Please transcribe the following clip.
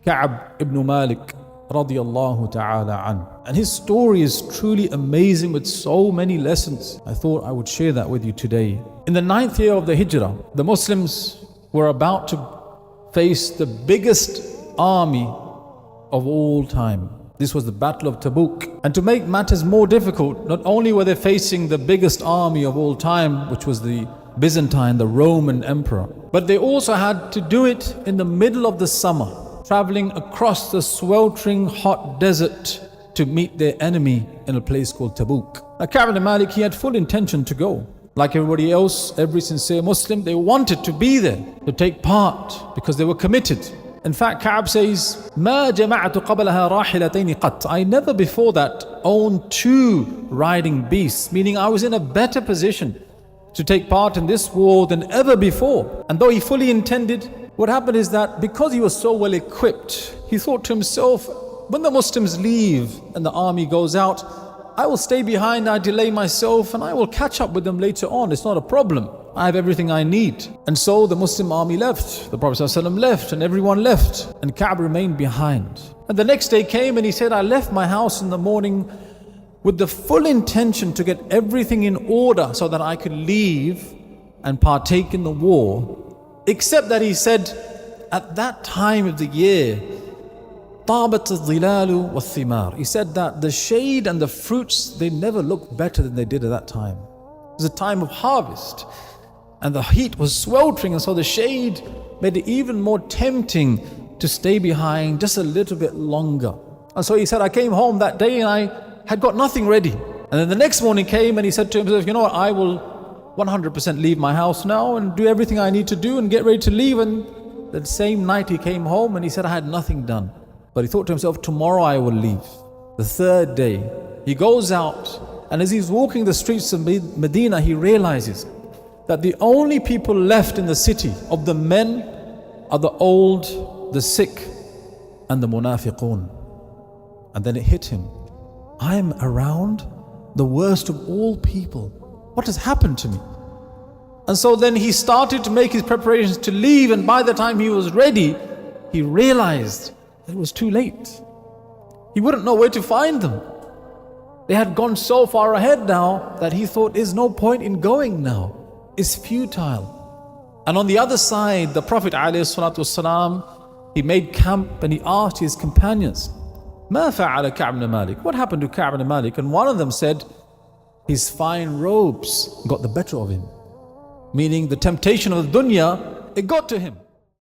Kaʿb ibn Mālik radiyallahu ta'ala an. And his story is truly amazing with so many lessons. I thought I would share that with you today. In the 9th year of the Hijrah, the Muslims were about to face the biggest army of all time. This was the Battle of Tabuk. And to make matters more difficult, not only were they facing the biggest army of all time, which was the Byzantine, the Roman Emperor, but they also had to do it in the middle of the summer, traveling across the sweltering hot desert to meet their enemy in a place called Tabuk. Now Kaʿb ibn Mālik, he had full intention to go. Like everybody else, every sincere Muslim, they wanted to be there, to take part, because they were committed. In fact, Kaʿb says, مَا جَمَعْتُ قَبْلَهَا رَاحِلَتَيْنِ قَطْ. I never before that owned 2 riding beasts, meaning I was in a better position to take part in this war than ever before. And though he fully intended, what happened is that because he was so well equipped, he thought to himself, when the Muslims leave and the army goes out, I will stay behind, I delay myself, and I will catch up with them later on. It's not a problem. I have everything I need. And so the Muslim army left. The Prophet ﷺ left and everyone left. And Kaʿb remained behind. And the next day came and he said, I left my house in the morning with the full intention to get everything in order so that I could leave and partake in the war. Except that he said, at that time of the year, طابت الظلال والثمار. He said that the shade and the fruits, they never looked better than they did at that time. It was a time of harvest and the heat was sweltering, and so the shade made it even more tempting to stay behind just a little bit longer. And so he said, I came home that day and I had got nothing ready. And then the next morning came and he said to himself, you know what, I will 100% leave my house now and do everything I need to do and get ready to leave. And that same night he came home and he said, I had nothing done. But he thought to himself, tomorrow I will leave. The 3rd day, he goes out, and as he's walking the streets of Medina, he realizes that the only people left in the city of the men are the old, the sick, and the munafiqun. And then it hit him. I am around the worst of all people. What has happened to me? And so then he started to make his preparations to leave, and by the time he was ready, he realized it was too late. He wouldn't know where to find them. They had gone so far ahead now that he thought, there's no point in going now. It's futile. And on the other side, the Prophet ﷺ, he made camp and he asked his companions, مَا فَعَلَ كَعْبْ بْنَ مَالِكَ? What happened to Kaʿb ibn Mālik? And one of them said, his fine robes got the better of him. Meaning the temptation of the dunya, it got to him.